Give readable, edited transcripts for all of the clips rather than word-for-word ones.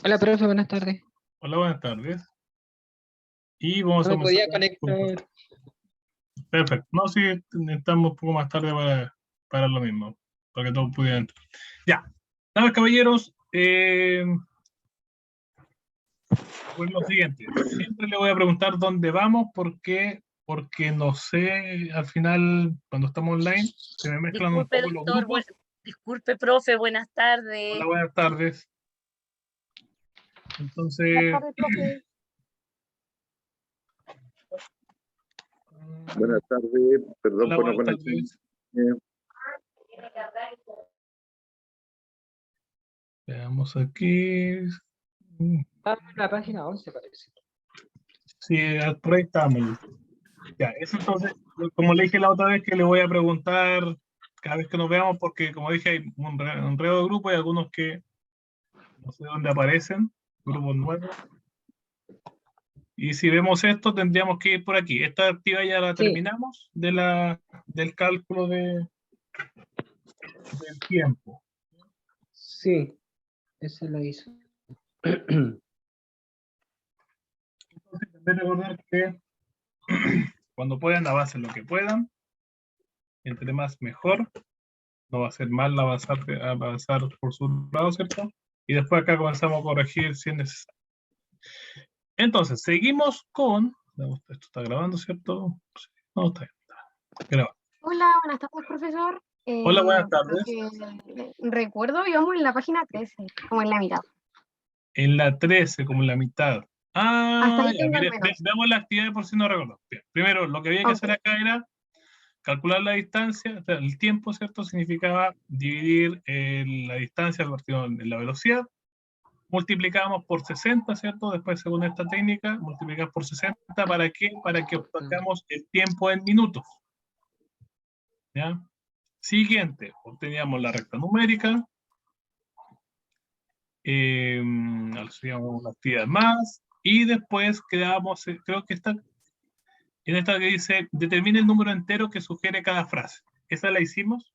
Hola, profe, buenas tardes. Hola, buenas tardes. Y vamos No a me podía comenzar. conectar. Perfecto. No, sí, estamos un poco más tarde para lo mismo, para que todos pudieran entrar. Ya. Damas, caballeros, pues lo siguiente. Siempre le voy a preguntar dónde vamos, porque no sé, al final, cuando estamos online, se me mezclan un Disculpe, poco los doctor. grupos. Disculpe, profe. Buenas tardes. Hola, buenas tardes. Entonces, Buenas tardes, profe. Buenas tardes, perdón hola, por no buenas conectarme. tardes. Veamos aquí. Ah, la página 11 parece. Sí, por ahí estamos. Ya, eso entonces, como le dije la otra vez, que le voy a preguntar cada vez que nos veamos, porque como dije, hay un enredo de grupo y algunos que no sé dónde aparecen, grupos nuevos. Y si vemos esto, tendríamos que ir por aquí. Esta actividad ya la Sí. terminamos del cálculo del tiempo. Sí, ese lo hizo. Entonces, también recordar que cuando puedan, avancen lo que puedan. Entre más, mejor. No va a ser mal avanzar por su lado, ¿cierto? Y después acá comenzamos a corregir si es necesario. Entonces, seguimos con... Esto está grabando, ¿cierto? Sí. No, está bien. Graba. Hola, buenas tardes, profesor. Hola, buenas Por lo tardes. que recuerdo, íbamos en la página 13, como en la mitad. En la 13, como en la mitad. Hasta ahí Ya, tengo al mire, menos. veamos la actividad por si no recuerdo. Bien, primero, lo que había que Ok. hacer acá era calcular la distancia, o sea, el tiempo, ¿cierto? Significaba dividir la distancia partido en la velocidad. Multiplicamos por 60, ¿cierto? Después, según esta técnica, multiplicamos por 60, ¿para qué? Para que obtengamos el tiempo en minutos. ¿Ya? Siguiente, obteníamos la recta numérica, hacíamos una actividad más, y después quedábamos, creo que en esta que dice, determine el número entero que sugiere cada frase. ¿Esa la hicimos?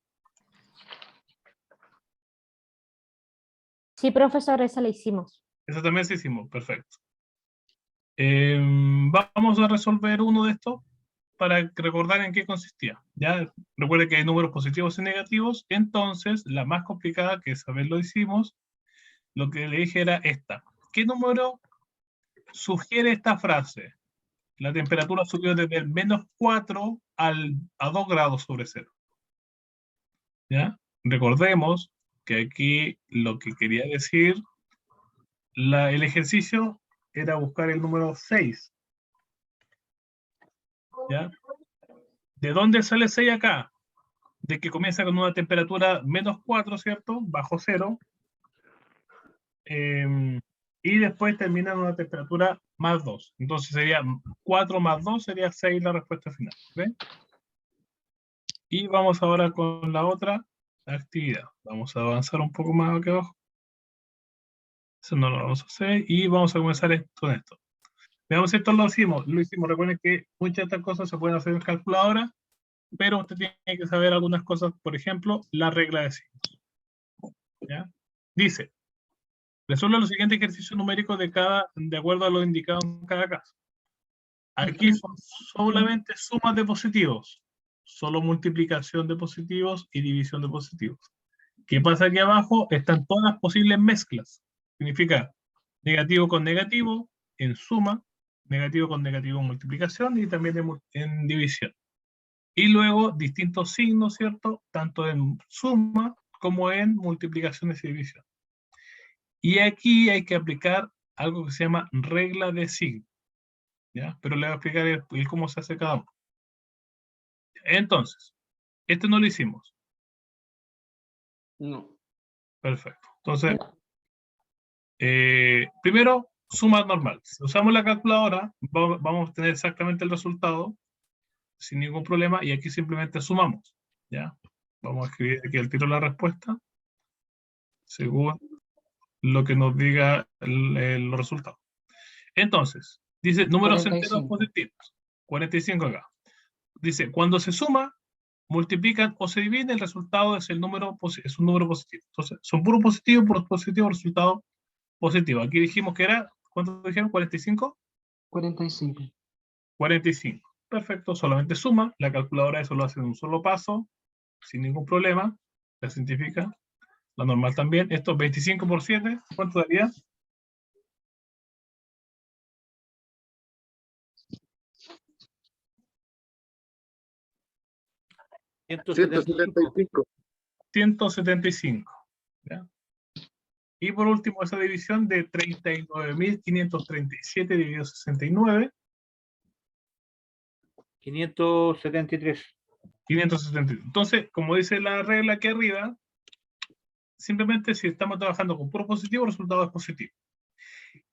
Sí, profesor, esa la hicimos. Esa también sí hicimos, perfecto. Vamos a resolver uno de estos para recordar en qué consistía. Ya recuerde que hay números positivos y negativos, entonces la más complicada, que esa vez lo hicimos, lo que le dije era esta. ¿Qué número sugiere esta frase? La temperatura subió desde el -4 a 2 grados sobre cero. ¿Ya? Recordemos que aquí lo que quería decir, el ejercicio era buscar el número 6. ¿Ya? ¿De dónde sale 6 acá? De que comienza con una temperatura -4, ¿cierto? Bajo cero. Y después termina en una temperatura +2. Entonces sería 4 más 2 sería 6 la respuesta final. ¿Ven? Y vamos ahora con la otra actividad. Vamos a avanzar un poco más aquí abajo. Eso no lo vamos a hacer. Y vamos a comenzar con esto. Veamos, esto lo hicimos. Recuerden que muchas de estas cosas se pueden hacer en calculadora, pero usted tiene que saber algunas cosas. Por ejemplo, la regla de signos. ¿Ya? Dice, resuelve los siguientes ejercicios numéricos de acuerdo a lo indicado en cada caso. Aquí son solamente sumas de positivos, solo multiplicación de positivos y división de positivos. ¿Qué pasa aquí abajo? Están todas las posibles mezclas. Significa negativo con negativo en suma, negativo con negativo en multiplicación y también en división. Y luego distintos signos, ¿cierto? Tanto en suma como en multiplicaciones y división. Y aquí hay que aplicar algo que se llama regla de signo. ¿Ya? Pero le voy a explicar el cómo se hace cada uno. Entonces, este no lo hicimos. No. Perfecto. Entonces, primero, suma normal. Si usamos la calculadora, vamos a tener exactamente el resultado sin ningún problema y aquí simplemente sumamos. ¿Ya? Vamos a escribir aquí al tiro la respuesta según lo que nos diga los resultados. Entonces, dice números enteros 45. positivos. 45 acá. Dice, cuando se suma, multiplican o se dividen, el resultado es un número positivo. Entonces, son puros positivos, resultado positivo. Aquí dijimos que era, ¿cuánto dijeron? ¿45? 45. 45. Perfecto, solamente suma. La calculadora eso lo hace en un solo paso, sin ningún problema. La científica, la normal también. Esto 25 por 7, ¿cuánto daría? 175. 175. ¿Ya? Y por último, esa división de 39.537 dividido 69. 573. 570. Entonces, como dice la regla aquí arriba, simplemente si estamos trabajando con puro positivo, el resultado es positivo.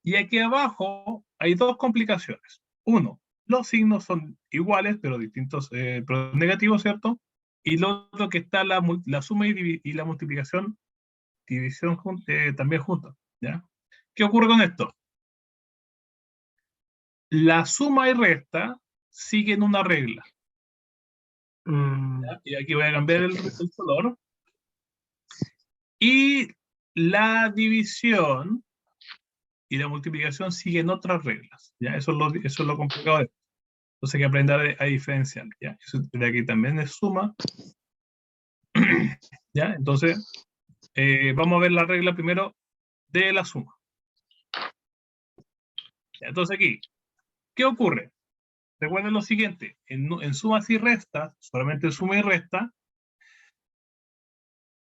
Y aquí abajo hay dos complicaciones. Uno, los signos son iguales, pero distintos, pero negativos, ¿cierto? Y lo otro que está la suma y la multiplicación, división también juntas, ¿ya? ¿Qué ocurre con esto? La suma y resta siguen una regla. ¿Ya? Y aquí voy a cambiar el color. Y la división y la multiplicación siguen otras reglas. ¿Ya? Eso es lo complicado de esto. Entonces hay que aprender a diferenciar. ¿Ya? Eso de aquí también es suma. ¿Ya? Entonces, vamos a ver la regla primero de la suma. ¿Ya? Entonces aquí, ¿qué ocurre? Recuerden lo siguiente, en sumas y restas, solamente en suma y resta,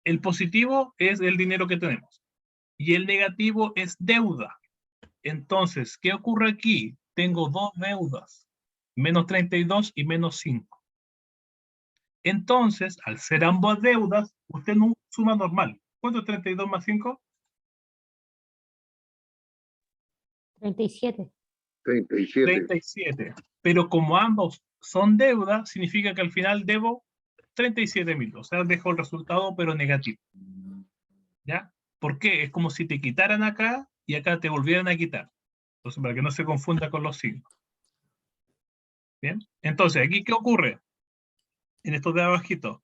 el positivo es el dinero que tenemos y el negativo es deuda. Entonces, ¿qué ocurre aquí? Tengo dos deudas, menos 32 y menos 5. Entonces, al ser ambas deudas, usted no suma normal. ¿Cuánto es 32 más 5? 37. 37. 37. Pero como ambos son deuda, significa que al final debo 37.000. O sea, dejo el resultado, pero negativo. ¿Ya? ¿Por qué? Es como si te quitaran acá y acá te volvieran a quitar. Entonces, para que no se confunda con los signos. ¿Bien? Entonces, ¿aquí qué ocurre? En estos de abajito,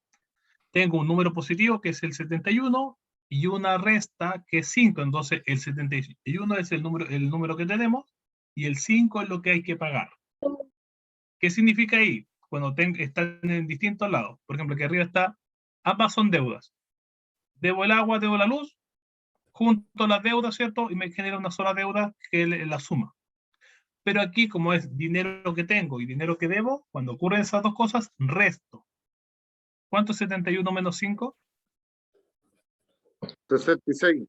tengo un número positivo que es el 71 y una resta que es 5. Entonces, el 71 es el número que tenemos y el 5 es lo que hay que pagar. ¿Qué significa ahí? Cuando están en distintos lados. Por ejemplo, aquí arriba está, ambas son deudas. Debo el agua, debo la luz, junto las deudas, ¿cierto? Y me genera una sola deuda que es la suma. Pero aquí, como es dinero que tengo y dinero que debo, cuando ocurren esas dos cosas, resto. ¿Cuánto es 71 menos 5? 66.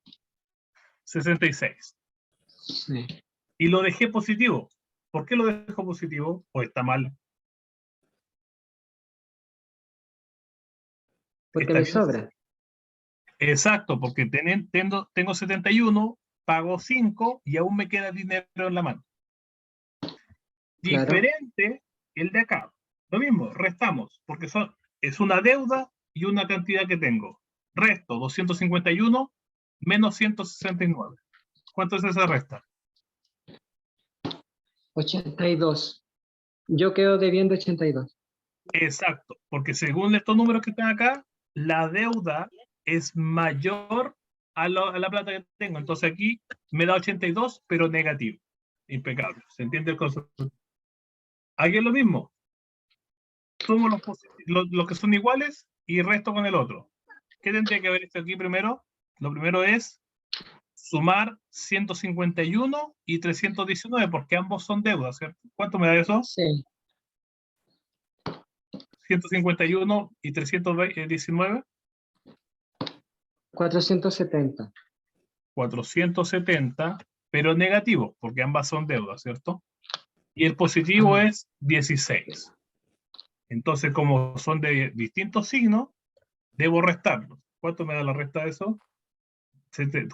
66. Sí. Y lo dejé positivo. ¿Por qué lo dejo positivo? ¿O está mal? Porque ¿Está me bien? sobra. Exacto, porque tengo 71, pago 5 y aún me queda dinero en la mano. Claro. Diferente el de acá. Lo mismo, restamos, porque es una deuda y una cantidad que tengo. Resto 251 menos 169. ¿Cuánto es esa resta? 82. Yo quedo debiendo 82. Exacto, porque según estos números que están acá, la deuda es mayor a la plata que tengo. Entonces aquí me da 82, pero negativo. Impecable. ¿Se entiende el concepto? Aquí es lo mismo. Sumo los que son iguales y resto con el otro. ¿Qué tendría que haber hecho aquí primero? Lo primero es sumar 151 y 319, porque ambos son deudas, ¿cierto? ¿Cuánto me da eso? Sí. 151 y 319. 470. 470, pero negativo, porque ambas son deudas, ¿cierto? Y el positivo es 16. Entonces, como son de distintos signos, debo restarlos. ¿Cuánto me da la resta de eso?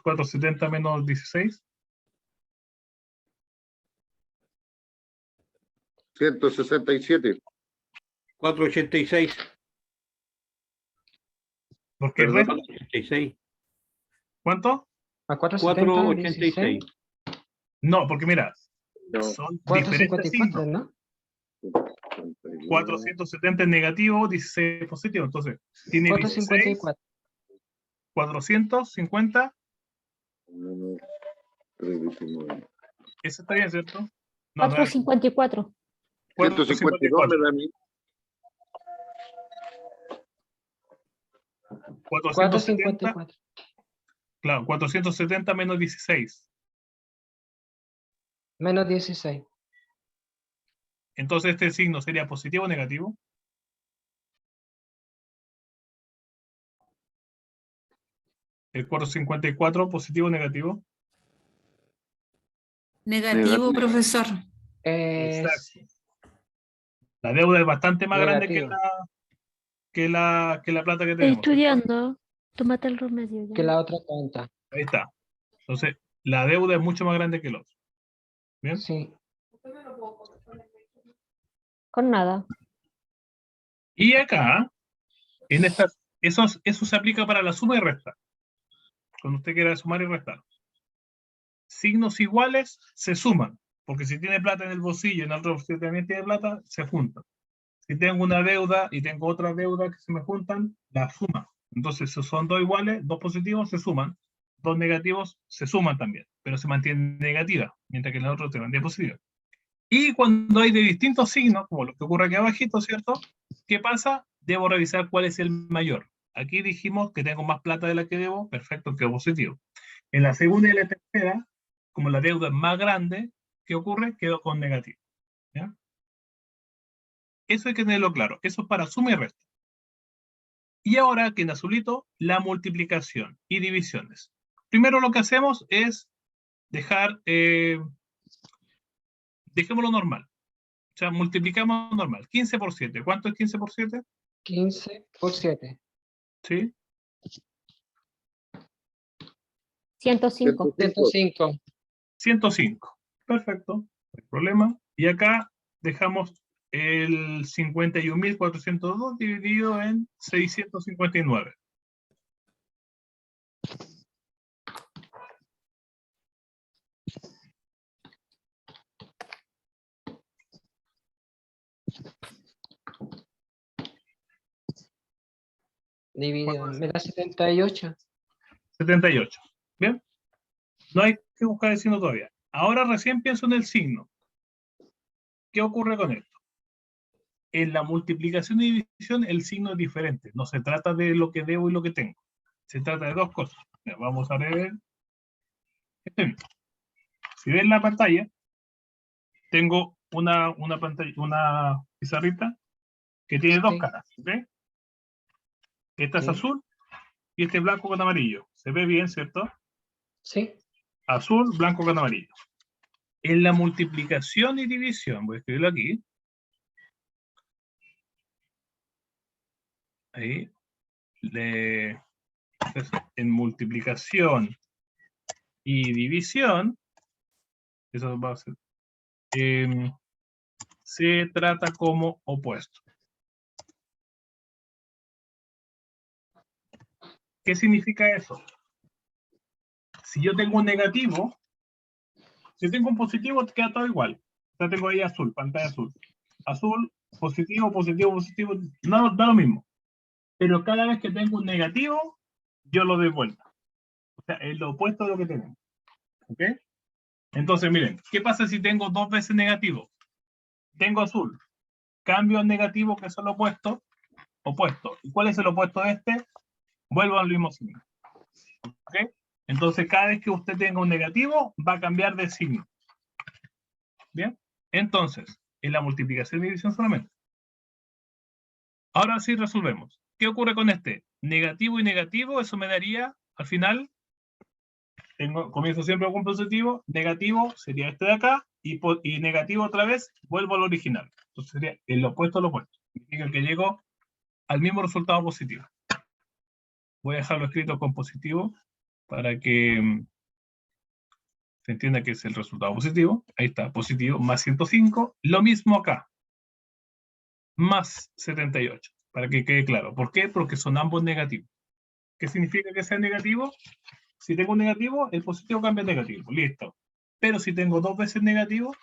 470 menos 16. 167. 486. Porque el Perdón. resto, 86. ¿cuánto? A 470. 486. 16, No, porque mira, No. son diferentes 454, signos. ¿no? 470 es negativo, 16 es positivo. Entonces, tiene 16, 454. 450. 319. Ese está bien, ¿cierto? No, no, 454. 152 me da a mí. 470, 454. claro, 470 menos 16. Menos 16. Entonces este signo sería positivo o negativo. El 454, positivo o negativo. Negativo, Negativo. profesor. Es La deuda es bastante más grande negativo. que la plata que Estoy tenemos. estudiando. Tómate el remedio Que ya. la otra cuenta. Ahí está. Entonces, la deuda es mucho más grande que el otro. ¿Bien? Sí. Con nada. Y acá, en esta, eso se aplica para la suma y resta. Cuando usted quiera sumar y restar. Signos iguales se suman, porque si tiene plata en el bolsillo y en el otro bolsillo también tiene plata, se juntan. Si tengo una deuda y tengo otra deuda que se me juntan, la suma. Entonces, si son dos iguales, dos positivos se suman, dos negativos se suman también, pero se mantiene negativa, mientras que en el otro se mantiene positiva. Y cuando hay de distintos signos, como lo que ocurre aquí abajito, ¿cierto? ¿Qué pasa? Debo revisar cuál es el mayor. Aquí dijimos que tengo más plata de la que debo, perfecto, quedó positivo. En la segunda y la tercera, como la deuda es más grande, ¿qué ocurre? Quedó con negativo. ¿Ya? Eso hay que tenerlo claro. Eso es para suma y resta. Y ahora, que en azulito, la multiplicación y divisiones. Primero lo que hacemos es dejar, dejémoslo normal. O sea, multiplicamos normal. 15 por 7. ¿Cuánto es 15 por 7? 15 por 7. ¿Sí? 105. 105. 105. Perfecto. No hay problema. Y acá dejamos el 51.402 dividido en 659. Dividido. Me da 78. 78. ¿Bien? No hay que buscar el signo todavía. Ahora recién pienso en el signo. ¿Qué ocurre con esto? En la multiplicación y división el signo es diferente. No se trata de lo que debo y lo que tengo. Se trata de dos cosas. Mira, vamos a ver este mismo. Si ven la pantalla, tengo una pantalla, una pizarrita que tiene dos Sí. caras. ¿Ve? Esta es Sí. azul y este es blanco con amarillo. Se ve bien, ¿cierto? Sí. Azul, blanco con amarillo. En la multiplicación y división, voy a escribirlo aquí. Ahí. En multiplicación y división, eso va a ser, se trata como opuesto. ¿Qué significa eso? Si yo tengo un negativo, si tengo un positivo, queda todo igual. Ya tengo ahí azul, pantalla azul. Azul, positivo, positivo, positivo, no, da lo mismo. Pero cada vez que tengo un negativo, yo lo doy vuelta. O sea, es lo opuesto de lo que tenemos. ¿Ok? Entonces, miren, ¿qué pasa si tengo dos veces negativo? Tengo azul. Cambio al negativo, que es el opuesto. Opuesto. ¿Y cuál es el opuesto de este? Vuelvo al mismo signo. ¿Ok? Entonces, cada vez que usted tenga un negativo, va a cambiar de signo. ¿Bien? Entonces, en la multiplicación y división solamente. Ahora sí resolvemos. ¿Qué ocurre con este? Negativo y negativo, eso me daría, al final, comienzo siempre con positivo, negativo sería este de acá, y negativo otra vez, vuelvo al original. Entonces sería el opuesto al opuesto. Significa que llego al mismo resultado positivo. Voy a dejarlo escrito con positivo para que se entienda que es el resultado positivo. Ahí está, positivo, más 105. Lo mismo acá, más 78, para que quede claro. ¿Por qué? Porque son ambos negativos. ¿Qué significa que sea negativo? Si tengo un negativo, el positivo cambia a negativo. Listo. Pero si tengo dos veces negativo,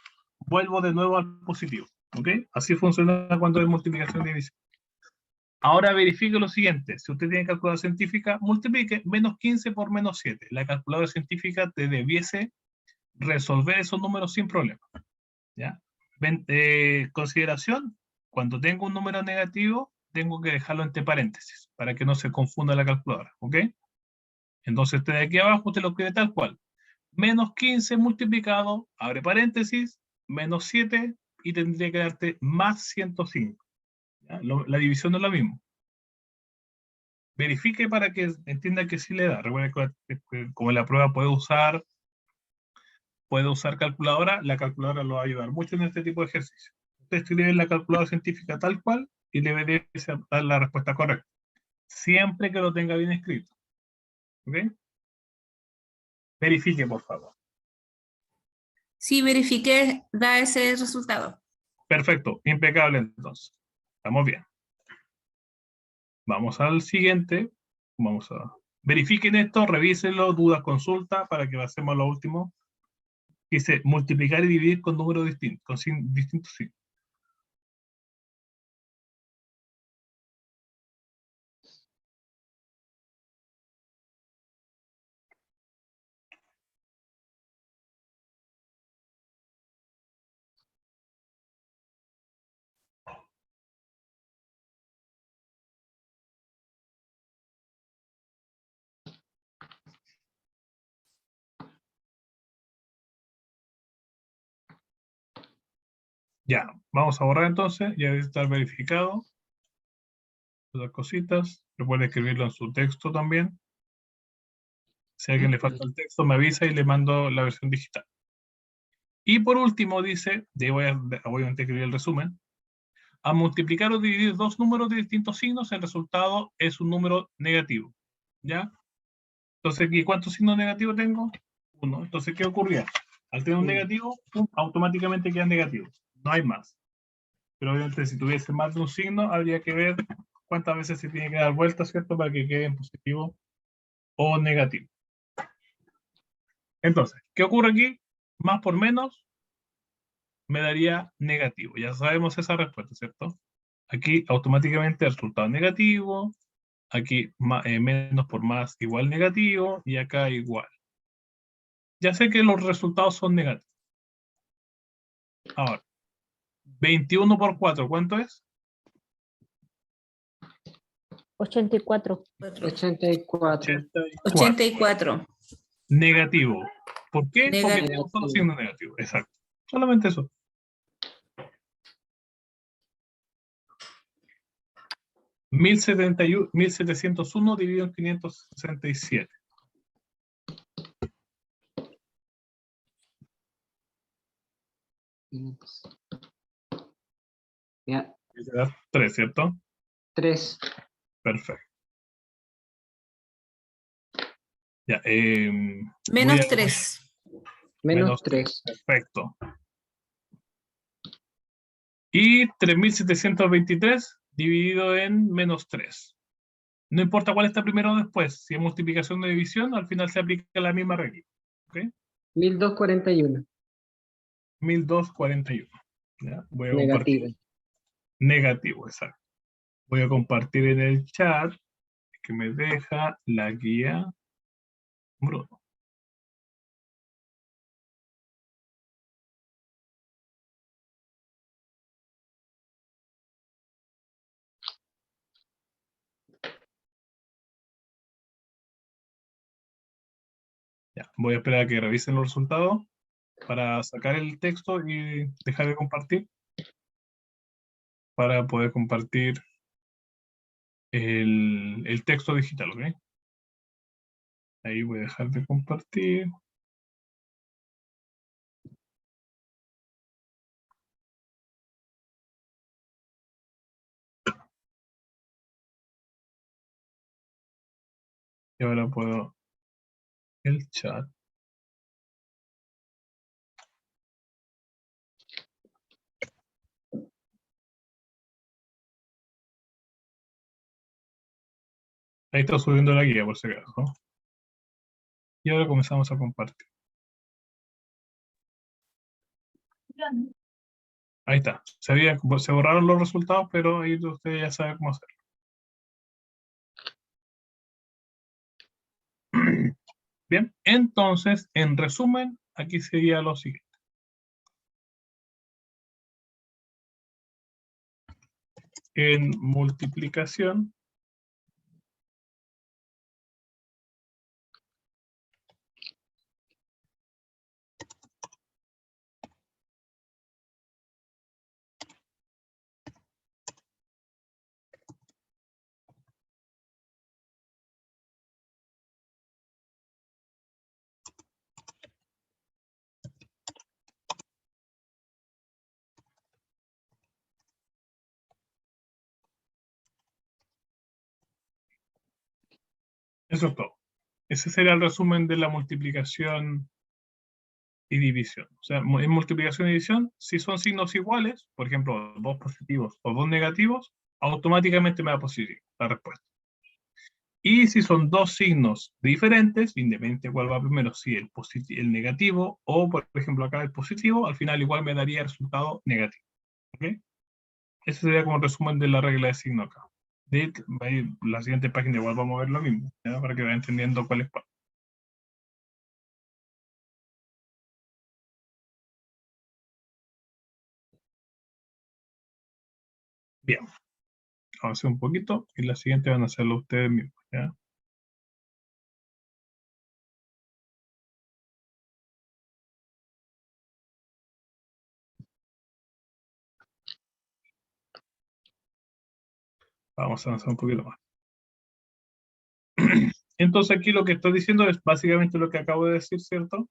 vuelvo de nuevo al positivo. ¿Ok? Así funciona cuando hay multiplicación y división. Ahora verifique lo siguiente. Si usted tiene calculadora científica, multiplique menos 15 por menos 7. La calculadora científica te debiese resolver esos números sin problema. ¿Ya? Consideración, cuando tengo un número negativo, tengo que dejarlo entre paréntesis para que no se confunda la calculadora, ¿ok? Entonces, este de aquí abajo usted lo escribe tal cual. Menos 15 multiplicado, abre paréntesis, menos 7, y tendría que darte más 105. ¿Ya? La división no es la misma. Verifique para que entienda que sí le da. Recuerden que como la prueba puede usar calculadora, la calculadora lo va a ayudar mucho en este tipo de ejercicio. Usted escribe en la calculadora científica tal cual y le debe dar la respuesta correcta. Siempre que lo tenga bien escrito. ¿Ok? Verifique, por favor. Sí, verifiqué, da ese resultado. Perfecto, impecable entonces. Estamos bien. Vamos al siguiente. Verifiquen esto, revísenlo, dudas, consulta, para que hacemos lo último. Dice multiplicar y dividir con números distintos, con distintos signos. Ya, vamos a borrar entonces, ya debe estar verificado. Las cositas, recuerde escribirlo en su texto también. Si a alguien le falta el texto, me avisa y le mando la versión digital. Y por último dice, voy a escribir el resumen. A multiplicar o dividir dos números de distintos signos, el resultado es un número negativo. ¿Ya? Entonces, ¿y cuántos signos negativos tengo? 1. Entonces, ¿qué ocurría? Al tener un negativo, automáticamente queda negativo. No hay más. Pero obviamente si tuviese más de un signo, habría que ver cuántas veces se tiene que dar vuelta, ¿cierto? Para que quede en positivo o negativo. Entonces, ¿qué ocurre aquí? Más por menos me daría negativo. Ya sabemos esa respuesta, ¿cierto? Aquí automáticamente el resultado es negativo. Aquí menos por más igual negativo. Y acá igual. Ya sé que los resultados son negativos. Ahora, 21 por 4, ¿cuánto es? 84. 84. 84. Negativo. ¿Por qué? Porque Negativo. tenemos solo signos negativos. Exacto. Solamente eso. $1,701 dividido en 567. Ya, 3, ¿cierto? 3. Perfecto. Ya, Menos voy a- 3. Menos 3. Perfecto. Y 3.723 dividido en menos 3. No importa cuál está primero o después. Si es multiplicación o división, al final se aplica la misma regla. ¿Ok? 1241. 1241. ¿Ya? Voy a Negativo. compartir. Negativo, exacto. Voy a compartir en el chat que me deja la guía Bruno. Ya, voy a esperar a que revisen los resultados para sacar el texto y dejar de compartir. Para poder compartir el texto digital, ¿ok? Ahí voy a dejar de compartir. Y ahora puedo el chat. Ahí está subiendo la guía por si acaso. Y ahora comenzamos a compartir. Ahí está. Se borraron los resultados, pero ahí usted ya sabe cómo hacerlo. Bien, entonces, en resumen, aquí sería lo siguiente. En multiplicación, eso es todo. Ese sería el resumen de la multiplicación y división. O sea, en multiplicación y división, si son signos iguales, por ejemplo, dos positivos o dos negativos, automáticamente me da positivo la respuesta. Y si son dos signos diferentes, independiente de cuál va primero, si el negativo o, por ejemplo, acá el positivo, al final igual me daría el resultado negativo. ¿Ok? Ese sería como el resumen de la regla de signo acá. La siguiente página igual vamos a ver lo mismo, ¿ya? Para que vayan entendiendo cuál es cuál. Bien. Avancé un poquito y la siguiente van a hacerlo ustedes mismos, ¿ya? Vamos a avanzar un poquito más. Entonces aquí lo que estoy diciendo es básicamente lo que acabo de decir, ¿cierto?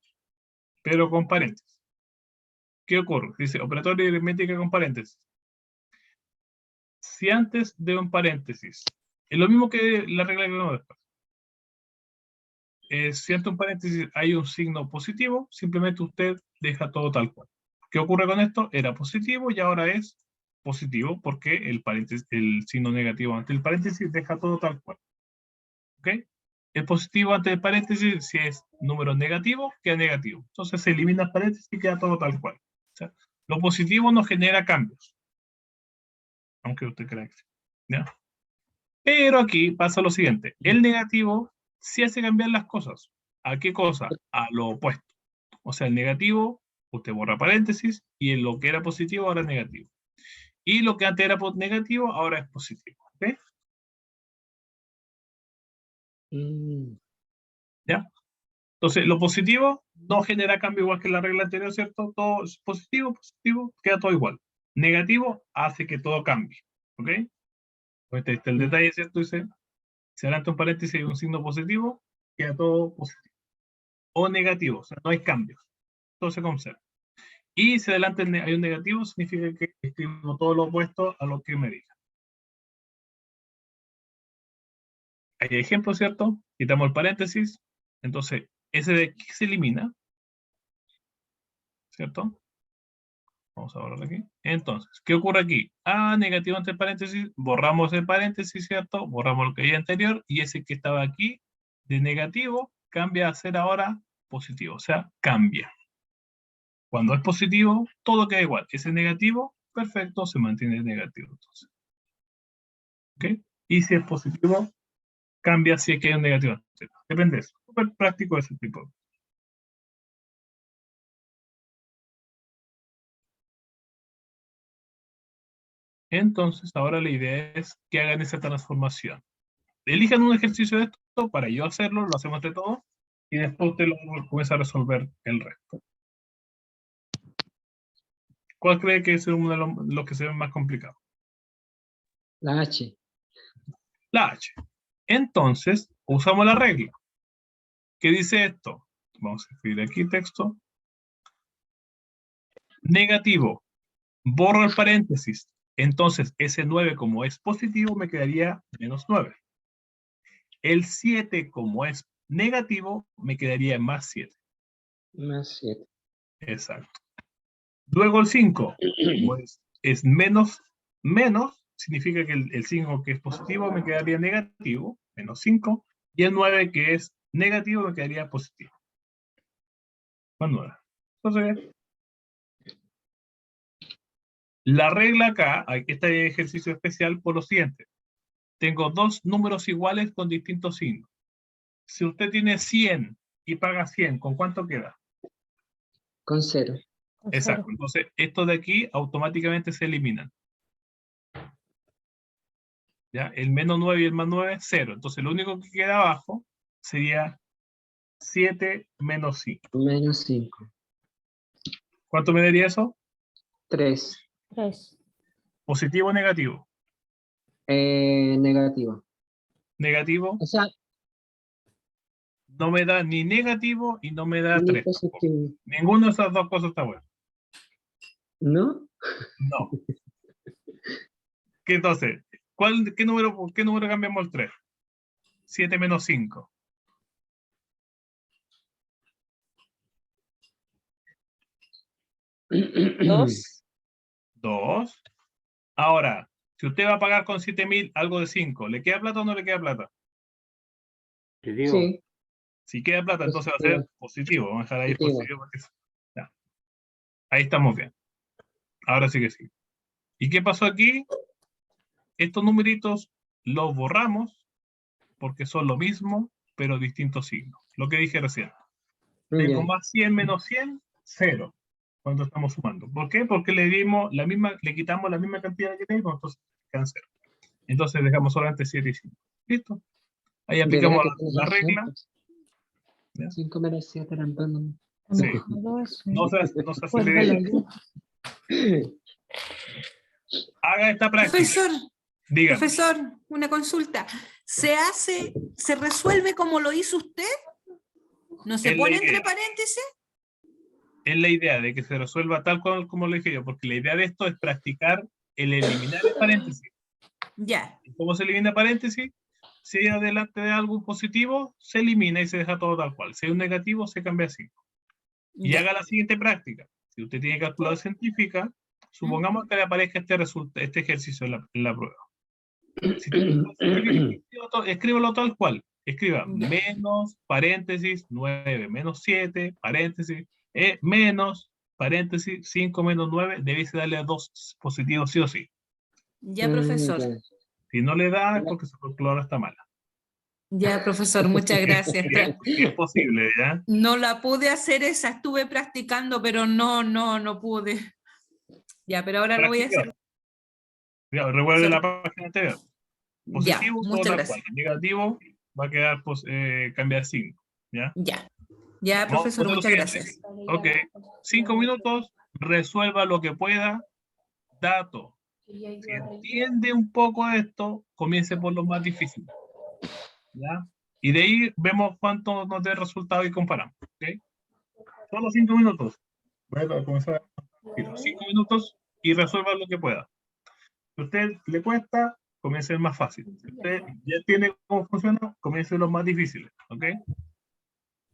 Pero con paréntesis. ¿Qué ocurre? Dice, operatorio de aritmética con paréntesis. Si antes de un paréntesis, es lo mismo que la regla que vemos después. Si antes de un paréntesis hay un signo positivo, simplemente usted deja todo tal cual. ¿Qué ocurre con esto? Era positivo y ahora es positivo porque el signo negativo antes del paréntesis deja todo tal cual. ¿Ok? El positivo antes del paréntesis, si es número negativo, queda negativo. Entonces se elimina el paréntesis y queda todo tal cual. O sea, lo positivo no genera cambios. Aunque usted crea que sí, ¿ya? Pero aquí pasa lo siguiente. El negativo sí hace cambiar las cosas. ¿A qué cosa? A lo opuesto. O sea, el negativo, usted borra paréntesis, y en lo que era positivo ahora es negativo. Y lo que antes era negativo ahora es positivo. ¿Ok? ¿Ya? Entonces, lo positivo no genera cambio igual que la regla anterior, ¿cierto? Todo es positivo, positivo, queda todo igual. Negativo hace que todo cambie. ¿Ok? Este está el detalle, ¿cierto? Dice, si adelanta un paréntesis y un signo positivo, queda todo positivo. O negativo, o sea, no hay cambios. Todo se conserva. Y si adelante hay un negativo, significa que escribo todo lo opuesto a lo que me diga. Hay ejemplos, ¿cierto? Quitamos el paréntesis. Entonces, ese de aquí se elimina. ¿Cierto? Vamos a borrar aquí. Entonces, ¿qué ocurre aquí? Negativo entre paréntesis, borramos el paréntesis, ¿cierto? Borramos lo que había anterior y ese que estaba aquí de negativo cambia a ser ahora positivo, o sea, cambia. Cuando es positivo, todo queda igual. Ese negativo, perfecto, se mantiene negativo. Entonces. ¿Ok? Y si es positivo, cambia si es que hay un negativo. Depende de eso. Súper práctico ese tipo. Entonces, ahora la idea es que hagan esa transformación. Elijan un ejercicio de esto para yo hacerlo, lo hacemos de todo, y después usted lo comienza a resolver el resto. ¿Cuál cree que es uno de los que se ven más complicados? La H. La H. Entonces, usamos la regla. ¿Qué dice esto? Vamos a escribir aquí texto. Negativo. Borro el paréntesis. Entonces, ese 9 como es positivo me quedaría menos 9. El 7 como es negativo me quedaría más 7. Más 7. Exacto. Luego el 5, pues es menos, significa que el 5 que es positivo me quedaría negativo, menos 5, y el 9 que es negativo me quedaría positivo. Más 9. Entonces, la regla acá, este ejercicio especial por lo siguiente. Tengo dos números iguales con distintos signos. Si usted tiene 100 y paga 100, ¿con cuánto queda? Con 0. Con Exacto. cero. Entonces, estos de aquí automáticamente se eliminan. ¿Ya? El menos 9 y el más 9, 0. Entonces, lo único que queda abajo sería 7 menos 5. Menos 5. ¿Cuánto me daría eso? 3. 3. ¿Positivo o negativo? Negativo. Negativo O sea, no me da ni negativo y no me da ni 3. positivo. Ninguna de esas dos cosas está buena. ¿No? No. ¿Qué entonces? ¿Qué número cambiamos el 3? 7 menos 5. 2. 2. Ahora, si usted va a pagar con 7.000 algo de 5, ¿le queda plata o no le queda plata? Te digo. Sí, Si queda plata, entonces va a ser positivo. Vamos a dejar ahí Positivo. positivo. Ya. Ahí estamos bien. Ahora sí que sí. ¿Y qué pasó aquí? Estos numeritos los borramos porque son lo mismo, pero distintos signos. Lo que dije recién. Tengo ya. más 100 menos 100, 0. Cuando estamos sumando. ¿Por qué? Porque le quitamos la misma cantidad que tenemos, entonces quedan 0. Entonces dejamos solamente 7 y 5. ¿Listo? Ahí De aplicamos verdad que tienes la razón, regla. pues. ¿Ya? 5 menos 7 eran 2 nomás. Sí. Todo eso. No se Guárdalo acelere. ya. Haga esta práctica. Profesor, Dígame. profesor, una consulta. ¿Se resuelve como lo hizo usted? ¿No se Es la pone entre idea. paréntesis? Es la idea de que se resuelva tal cual como lo dije yo, porque la idea de esto es practicar el eliminar el paréntesis. Ya, ¿Y cómo se elimina paréntesis? Si hay adelante de algo positivo, se elimina y se deja todo tal cual. Si hay un negativo, se cambia así. Y ya. haga la siguiente práctica. Si usted tiene calculadora científica, supongamos que le aparezca este ejercicio en la prueba. Si tiene calculadora científica, escríbalo tal cual. Escriba Ya. menos, paréntesis, 9 menos 7, paréntesis, menos, paréntesis, 5 menos 9, debes darle a 2 positivos sí o sí. Ya, profesor. Ya. Si no le da, es porque su calculadora está mala. Ya, profesor, muchas gracias. Si es posible, ¿ya? No la pude hacer esa, estuve practicando, pero no pude. Ya, pero ahora lo voy a hacer. Ya, recuerde la página anterior. Ya, Positivo, todo muchas tal gracias. cual. Negativo, va a quedar cambiar signo. ¿Ya? Ya, ya, Vamos profesor, con lo muchas siguiente. gracias. Ok. 5 minutos, resuelva lo que pueda. Dato. Si entiende un poco esto, comience por lo más difícil. ¿Ya? Y de ahí vemos cuánto nos dé resultado y comparamos. ¿Ok? Solo 5 minutos. Voy a comenzar. 5 minutos y resuelva lo que pueda. Si a usted le cuesta, comience el más fácil. Si usted ya tiene cómo funciona, comience los más difíciles. ¿Ok?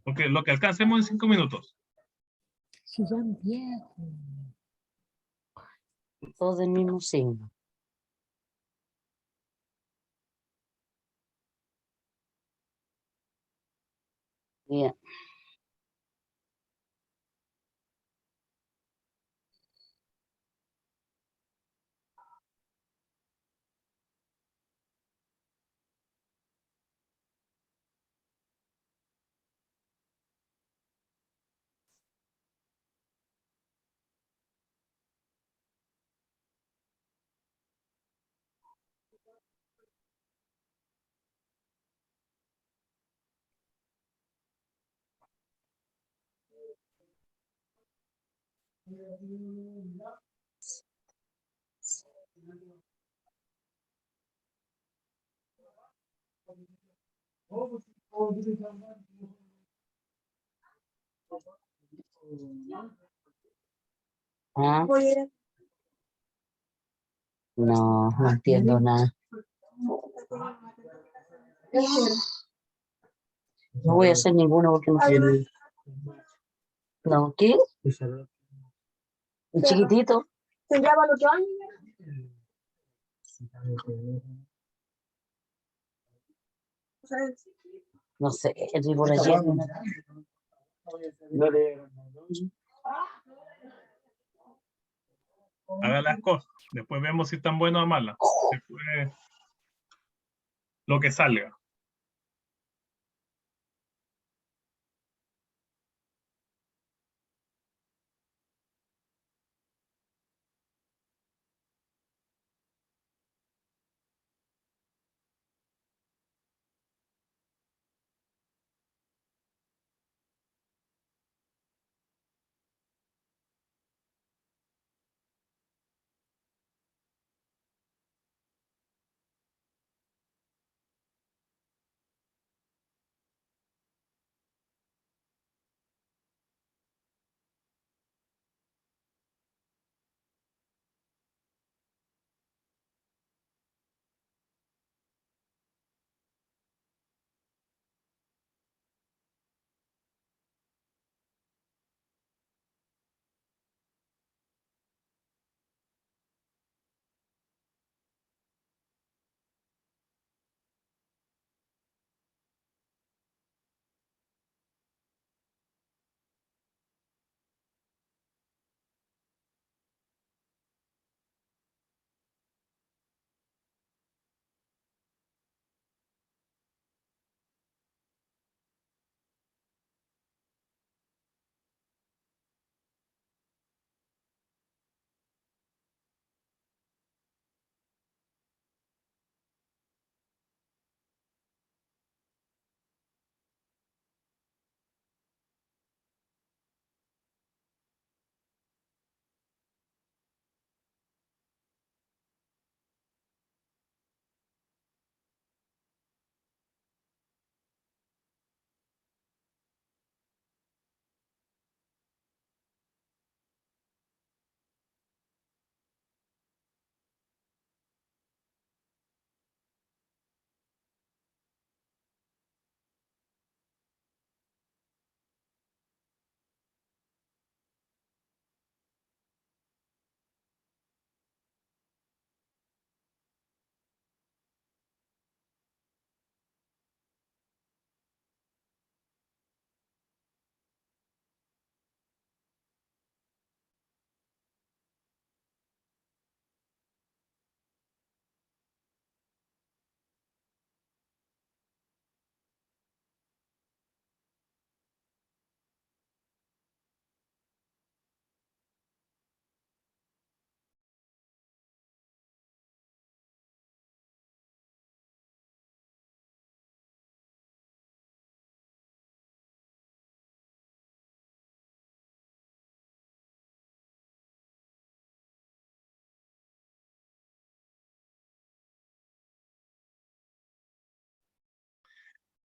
Porque lo que alcancemos en 5 minutos. Si ya empieza. Todos del mismo signo. Bien. ¿Ah? No entiendo nada. No voy a hacer ninguno porque no quiero. No, ¿qué? ¿El chiquitito? No sé, el por allí. Haga las cosas. Después vemos si están buenas o malas. Después, lo que salga.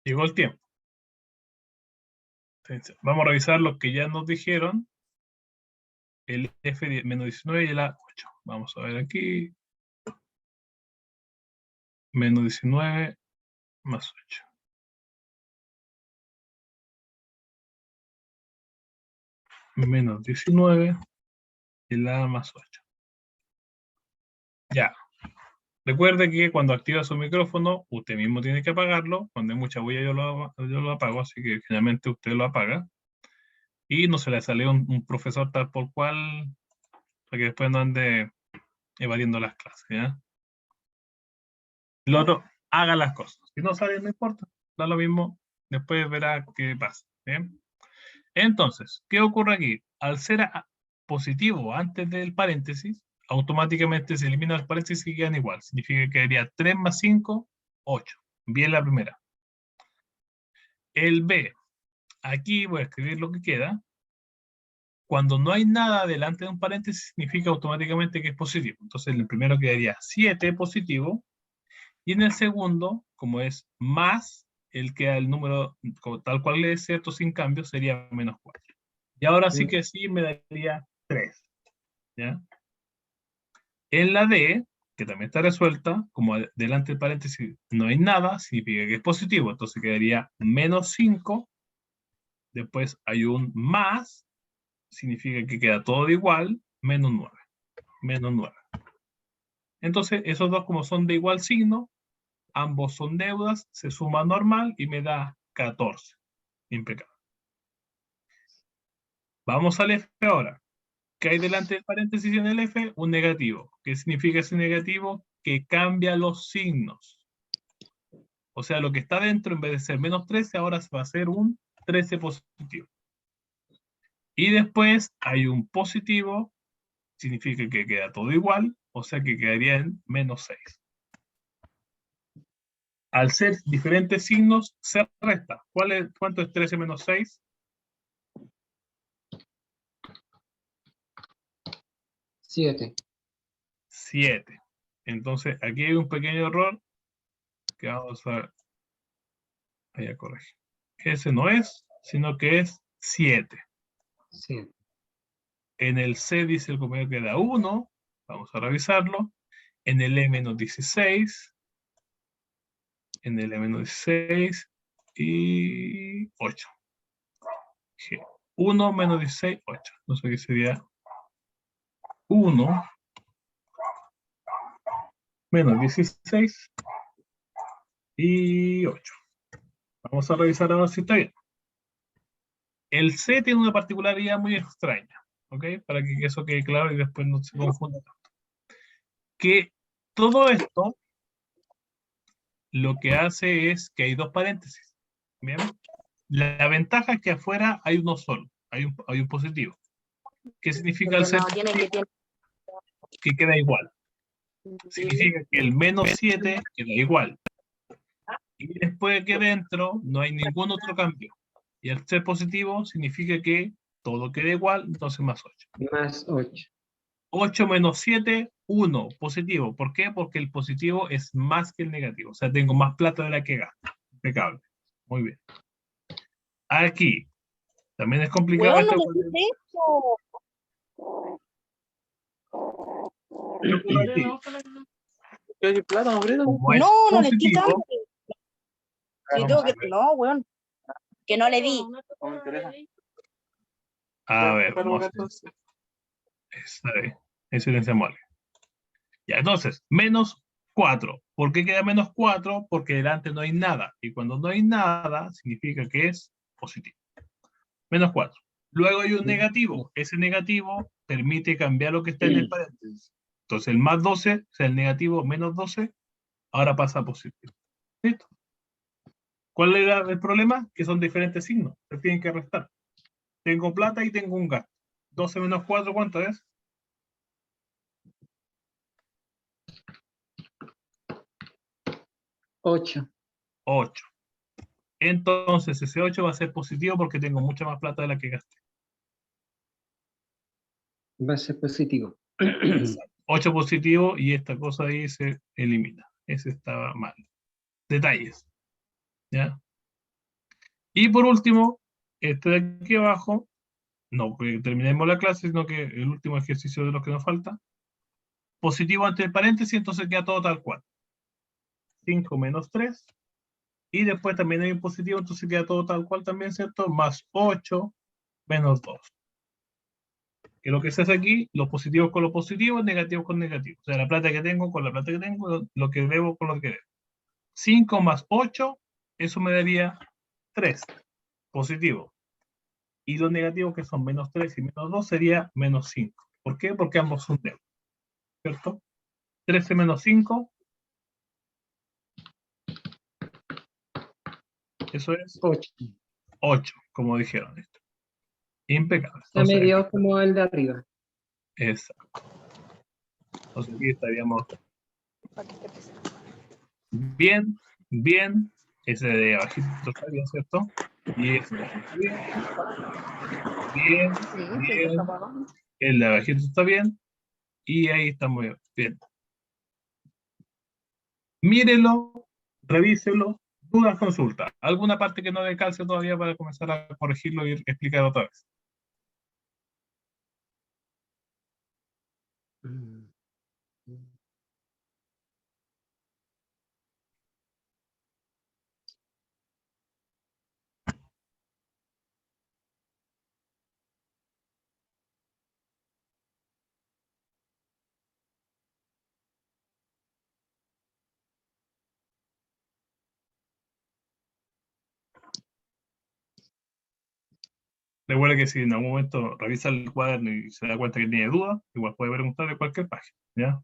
Llegó el tiempo. Entonces, vamos a revisar lo que ya nos dijeron. El F menos 19 y el A8. Vamos a ver aquí. Menos 19 más 8. Menos 19 y el A más 8. Ya. Recuerde que cuando activa su micrófono, usted mismo tiene que apagarlo. Cuando hay mucha bulla yo lo apago, así que generalmente usted lo apaga. Y no se le sale un profesor tal por cual, para que después no ande evadiendo las clases, ¿ya? Lo otro, haga las cosas. Si no sale, no importa. Da lo mismo, después verá qué pasa. ¿Bien? Entonces, ¿qué ocurre aquí? Al ser positivo antes del paréntesis, automáticamente se eliminan los paréntesis y quedan igual. Significa que quedaría 3 más 5, 8. Bien la primera. El B. Aquí voy a escribir lo que queda. Cuando no hay nada delante de un paréntesis, significa automáticamente que es positivo. Entonces, en el primero quedaría 7 positivo. Y en el segundo, como es más, el que el número tal cual es cierto sin cambio, sería menos 4. Y ahora sí que sí me daría 3. ¿Ya? En la D, que también está resuelta, como delante del paréntesis no hay nada, significa que es positivo. Entonces quedaría menos 5. Después hay un más, significa que queda todo igual, menos 9. Menos 9. Entonces, esos dos como son de igual signo, ambos son deudas, se suma normal y me da 14. Impecable. Vamos al F ahora. ¿Qué hay delante del paréntesis en el F? Un negativo. ¿Qué significa ese negativo? Que cambia los signos. O sea, lo que está dentro, en vez de ser menos 13, ahora va a ser un 13 positivo. Y después hay un positivo, significa que queda todo igual, o sea que quedaría en menos 6. Al ser diferentes signos, se resta. ¿Cuánto es 13 menos 6? 7. 7. Entonces, aquí hay un pequeño error que vamos a corregir. Ese no es, sino que es 7. 7. En el C dice el compañero que da 1. Vamos a revisarlo. En el E menos 16. En el E menos 16. Y 8. 1 menos 16, 8. Entonces aquí sería 1 menos 16 y 8. Vamos a revisar ahora si está bien. El C tiene una particularidad muy extraña, ¿ok? Para que eso quede claro y después no se confunda tanto. Que todo esto lo que hace es que hay dos paréntesis. ¿Bien? La ventaja es que afuera hay uno solo, hay un positivo. ¿Qué significa el ser positivo? Que queda igual. Significa que el menos 7 queda igual. Y después que dentro no hay ningún otro cambio. Y el ser positivo significa que todo queda igual, entonces más 8. Más 8. 8 menos 7, 1, positivo. ¿Por qué? Porque el positivo es más que el negativo. O sea, tengo más plata de la que gasto. Impecable. Muy bien. Aquí. También es complicado Weón, no esto. me dices eso. ¿Qué ocurre aquí? Como es No, no le estoy positivo, dando. Yo tengo que... No, weón. Que no le di. a ver, vamos a hacer en silenciamos algo. Ya, entonces, menos 4. ¿Por qué queda menos 4? Porque delante no hay nada. Y cuando no hay nada, significa que es positivo. Menos 4. Luego hay un negativo. Ese negativo permite cambiar lo que está en el paréntesis. Entonces, el más 12, o sea, el negativo menos 12, ahora pasa a positivo. ¿Listo? ¿Cuál era el problema? Que son diferentes signos. Se tienen que restar. Tengo plata y tengo un gasto. 12 menos 4, ¿cuánto es? 8. 8. Entonces, ese 8 va a ser positivo porque tengo mucha más plata de la que gasté. Va a ser positivo. 8 positivo y esta cosa ahí se elimina. Ese estaba mal. Detalles. ¿Ya? Y por último, este de aquí abajo, no que terminemos la clase, sino que el último ejercicio de los que nos falta, positivo ante el paréntesis, entonces queda todo tal cual. 5 menos 3. Y después también hay un positivo, entonces queda todo tal cual también, ¿cierto? Más 8 menos 2. Que lo que se hace aquí, los positivos con los positivos, negativos con negativos. O sea, la plata que tengo con la plata que tengo, lo que debo con lo que debo. 5 más 8, eso me daría 3, positivo. Y los negativos, que son menos 3 y menos 2, sería menos 5. ¿Por qué? Porque ambos son deudas, ¿cierto? 13 menos 5, eso es 8. 8, como dijeron esto. Impecable. Ya me dio como el de arriba. Exacto. Entonces aquí estaríamos bien, bien. Ese de abajito está bien, ¿cierto? Y ese de abajo está bien. Bien, bien. El de abajito está bien. Y ahí está muy bien. Mírelo, revíselo, dudas, consulta. ¿Alguna parte que no le calce todavía para comenzar a corregirlo y explicar otra vez? Recuerda que si en algún momento revisa el cuaderno y se da cuenta que tiene dudas, igual puede preguntar de cualquier página, ¿ya?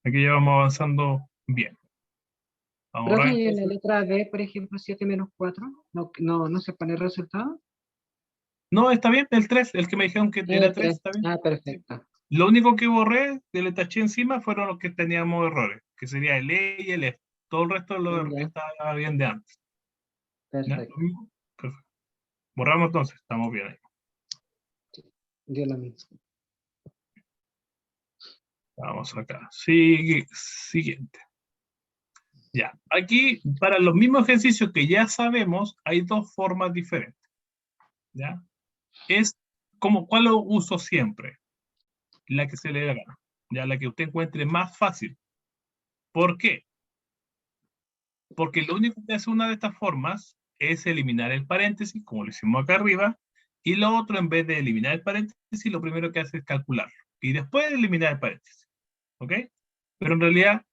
Aquí ya vamos avanzando bien. Vamos a Profe, borrar y en la entonces. letra D, por ejemplo, 7 menos 4, no se pone el resultado. No, está bien, el 3, el que me dijeron que era 3, 3. está bien. Ah, perfecto. Lo único que borré, que le taché encima, fueron los que teníamos errores, que sería el E y el F. Todo el resto de los errores Ya, estaba bien de antes. ¿Ya? perfecto. Perfecto. Borramos entonces, estamos bien ahí. Dio lo mismo. Vamos acá. Siguiente. Ya. Aquí, para los mismos ejercicios que ya sabemos, hay dos formas diferentes. ¿Ya? Es como, ¿cuál lo uso siempre? La que se le dé la gana. Ya, la que usted encuentre más fácil. ¿Por qué? Porque lo único que hace una de estas formas es eliminar el paréntesis, como lo hicimos acá arriba, y lo otro, en vez de eliminar el paréntesis, lo primero que hace es calcularlo. Y después eliminar el paréntesis. ¿Ok? Pero en realidad,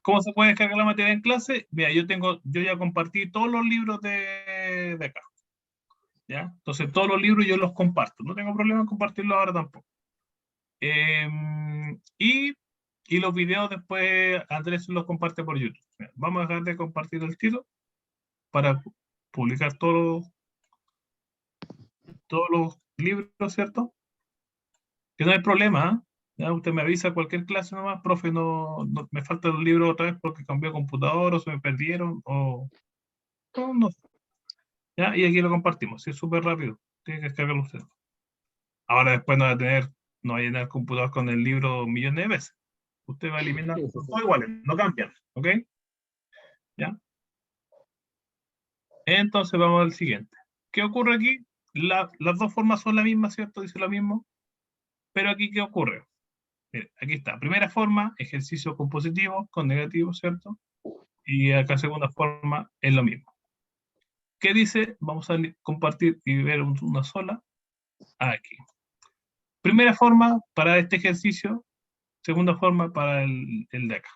¿cómo se puede descargar la materia en clase? Mira, yo ya compartí todos los libros de acá. ¿Ya? Entonces, todos los libros yo los comparto. No tengo problema en compartirlos ahora tampoco. Y los videos después Andrés los comparte por YouTube. Mira, vamos a dejar de compartir el tiro para publicar todos los libros, ¿cierto? Que no hay problema, ¿eh? Ya usted me avisa cualquier clase nomás, profe, me faltan los libros otra vez porque cambió computador o se me perdieron no sé. ¿Ya? Y aquí lo compartimos, sí, es súper rápido, tiene que descargarlo usted. Ahora después no va a llenar el computador con el libro millones de veces. Usted va a eliminar, son todos iguales, no cambian, ¿ok? ¿Ya? Entonces vamos al siguiente. ¿Qué ocurre aquí? Las dos formas son la misma, ¿cierto? Dice lo mismo. Pero aquí, ¿qué ocurre? Mire, aquí está. Primera forma, ejercicio con positivo, con negativo, ¿cierto? Y acá segunda forma es lo mismo. ¿Qué dice? Vamos a compartir y ver una sola. Aquí. Primera forma para este ejercicio. Segunda forma para el de acá.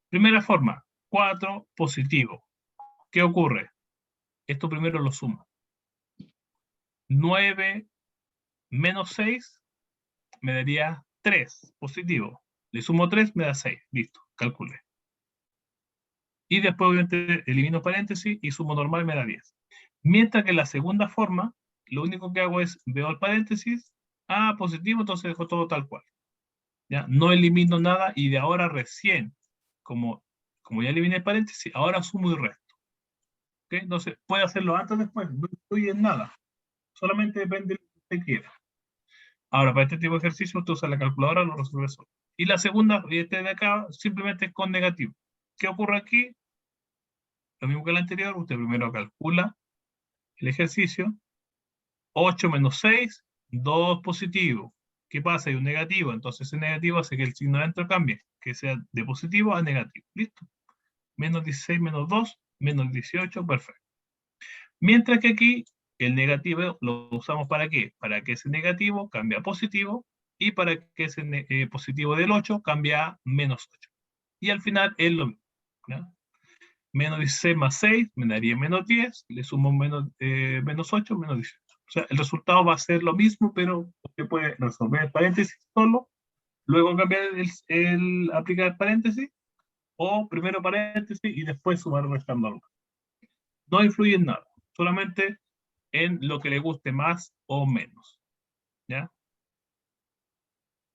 Primera forma, 4 positivo. ¿Qué ocurre? Esto primero lo sumo. 9 menos 6 me daría 3 positivo. Le sumo 3, me da 6. Listo, calculé. Y después obviamente elimino paréntesis y sumo normal, me da 10. Mientras que la segunda forma, lo único que hago es, veo el paréntesis, positivo, entonces dejo todo tal cual. ¿Ya? No elimino nada y de ahora recién, como ya eliminé el paréntesis, ahora sumo y resto. ¿Ok? Entonces, puede hacerlo antes o después, no influye en nada. Solamente depende de lo que usted quiera. Ahora, para este tipo de ejercicio, usted usa la calculadora, lo resuelve solo. Y la segunda, y este de acá, simplemente es con negativo. ¿Qué ocurre aquí? lo mismo que el anterior, usted primero calcula el ejercicio. 8 menos 6, 2 positivo. ¿Qué pasa? Hay un negativo, entonces ese negativo hace que el signo adentro cambie, que sea de positivo a negativo. ¿Listo? Menos 16 menos 2, menos 18, perfecto. Mientras que aquí el negativo lo usamos ¿para qué? Para que ese negativo cambie a positivo y para que ese positivo del 8 cambie a menos 8. Y al final es lo mismo. ¿Ya? Menos 16 más 6 me daría menos 10, le sumo menos 8, menos 18. O sea, el resultado va a ser lo mismo, pero usted puede resolver el paréntesis solo, luego cambiar aplicar el paréntesis, o primero paréntesis y después sumar restando algo. No influye en nada, solamente en lo que le guste más o menos. ¿Ya?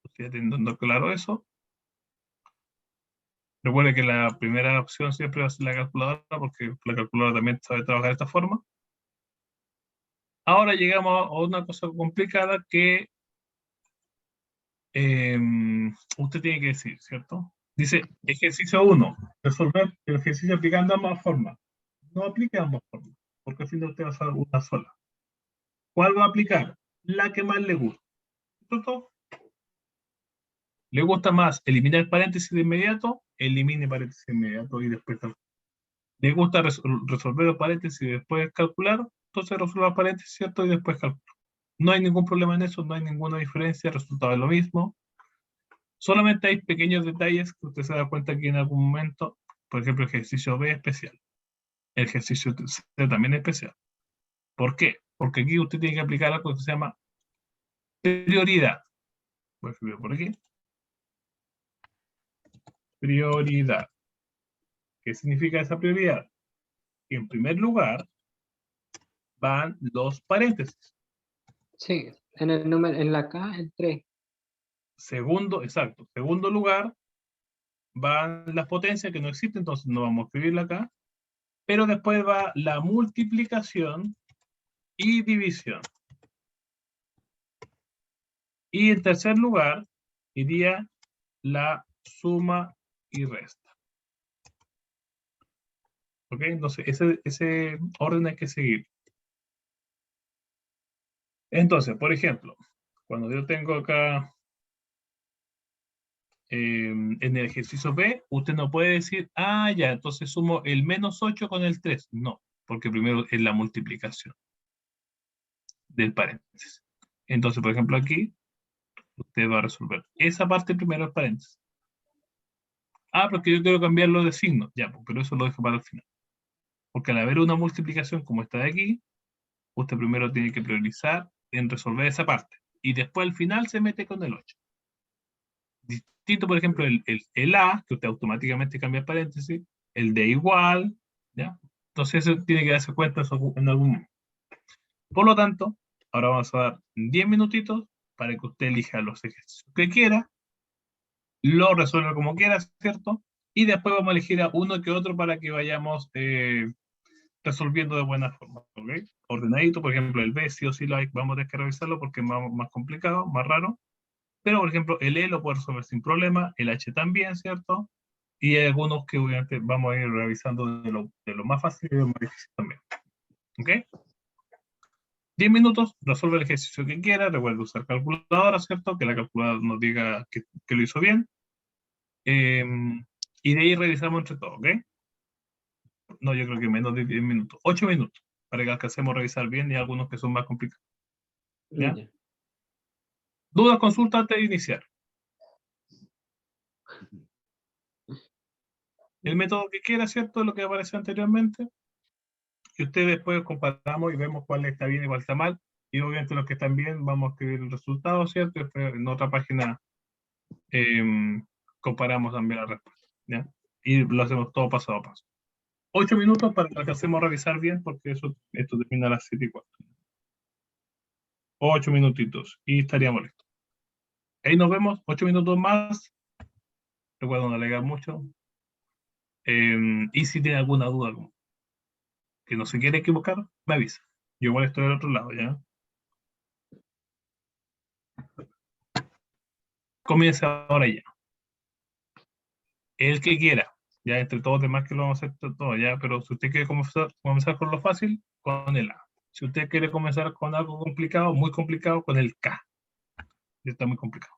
Estoy teniendo claro eso. Recuerde que la primera opción siempre va a ser la calculadora, porque la calculadora también sabe trabajar de esta forma. Ahora llegamos a una cosa complicada que usted tiene que decir, ¿cierto? Dice, ejercicio 1, resolver el ejercicio aplicando ambas formas. No aplique ambas formas, porque al final usted va a usar una sola. ¿Cuál va a aplicar? La que más le gusta. ¿Cierto? ¿Le gusta más eliminar paréntesis de inmediato? Elimine paréntesis de inmediato y después calcula. ¿Le gusta resolver los paréntesis y después calcular? Entonces resuelva los paréntesis, ¿cierto? Y después calcula. No hay ningún problema en eso, no hay ninguna diferencia, el resultado es lo mismo. Solamente hay pequeños detalles que usted se da cuenta que en algún momento, por ejemplo, el ejercicio B es especial. El ejercicio C también es especial. ¿Por qué? Porque aquí usted tiene que aplicar algo que se llama prioridad. Voy a escribir por aquí. Prioridad. ¿Qué significa esa prioridad? Que en primer lugar van los paréntesis. Sí, en el número, en la K, el 3. Segundo, exacto. Segundo lugar van las potencias que no existen, entonces no vamos a escribirla acá. Pero después va la multiplicación y división. Y en tercer lugar iría la suma y resta. ¿Ok? Entonces ese orden hay que seguir. Entonces, por ejemplo, cuando yo tengo acá en el ejercicio B, usted no puede decir, ah, ya, entonces sumo el menos 8 con el 3. No, porque primero es la multiplicación del paréntesis. Entonces, por ejemplo, aquí usted va a resolver esa parte primero del paréntesis. Ah, porque yo quiero cambiarlo de signo. Ya, pues, pero eso lo dejo para el final. Porque al haber una multiplicación como esta de aquí, usted primero tiene que priorizar en resolver esa parte. Y después al final se mete con el 8. Distinto, por ejemplo, el A, que usted automáticamente cambia el paréntesis, el de igual, ¿ya? Entonces eso tiene que darse cuenta en algún momento. Por lo tanto, ahora vamos a dar 10 minutitos para que usted elija los ejercicios que quiera, lo resuelva como quiera, ¿cierto? Y después vamos a elegir a uno que otro para que vayamos resolviendo de buena forma, ¿ok? Ordenadito, por ejemplo, el B sí o sí vamos a tener que revisarlo porque es más complicado, más raro. Pero, por ejemplo, el E lo puede resolver sin problema, el H también, ¿cierto? Y hay algunos que obviamente vamos a ir revisando de lo más fácil y de lo más difícil también. ¿Ok? 10 minutos, resuelve el ejercicio que quiera, recuerda usar calculadora, ¿cierto? Que la calculadora nos diga que lo hizo bien. Y de ahí revisamos entre todos, ¿ok? No, yo creo que menos de 10 minutos. 8 minutos, para que alcancemos a revisar bien y algunos que son más complicados. ¿Ya? Ya. ¿Dudas, consultas antes de iniciar? El método que quiera, ¿cierto? Lo que apareció anteriormente. Y ustedes después comparamos y vemos cuál está bien y cuál está mal. Y obviamente los que están bien, vamos a escribir el resultado, ¿cierto? Y después en otra página comparamos también la respuesta, ¿ya? Y lo hacemos todo paso a paso. 8 minutos para que alcancemos a revisar bien, porque esto termina a las 7:04. 8 minutitos y estaríamos listos. Ahí nos vemos, 8 minutos más. Recuerden no alegar mucho. Y si tiene alguna duda, que no se quiere equivocar, me avisa. Yo igual estoy del otro lado, ¿ya? Comienza ahora ya. El que quiera. Ya entre todos los demás que lo vamos a hacer todo, ya, pero si usted quiere comenzar con lo fácil, con el A. Si usted quiere comenzar con algo complicado, muy complicado, con el K. Está muy complicado.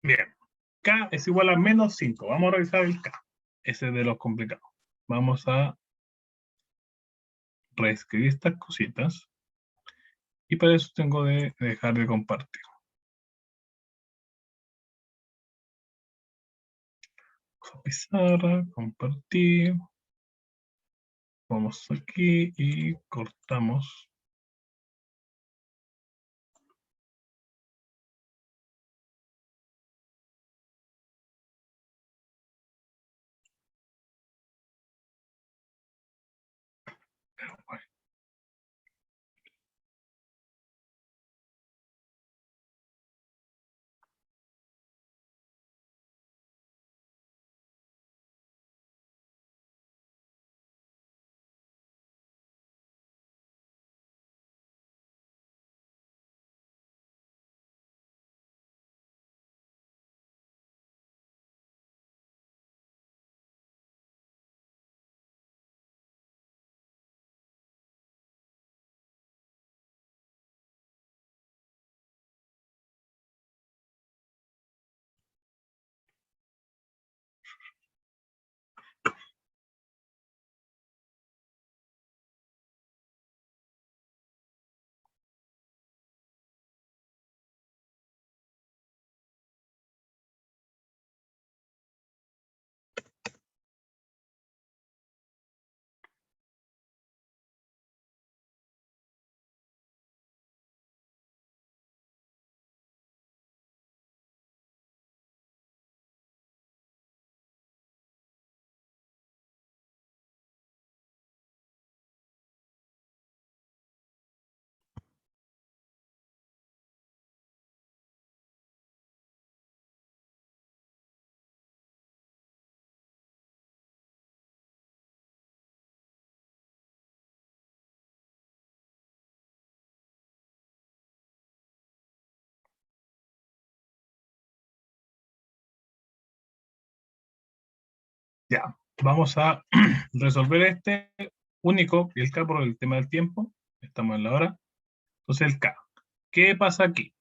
Bien. K es igual a menos 5. Vamos a revisar el K. Ese es de los complicados. Vamos a reescribir estas cositas. Y para eso tengo de dejar de compartir. Pizarra, compartir. Vamos aquí y cortamos. Ya, vamos a resolver este único, el K por el tema del tiempo. Estamos en la hora. Entonces el K. ¿Qué pasa aquí?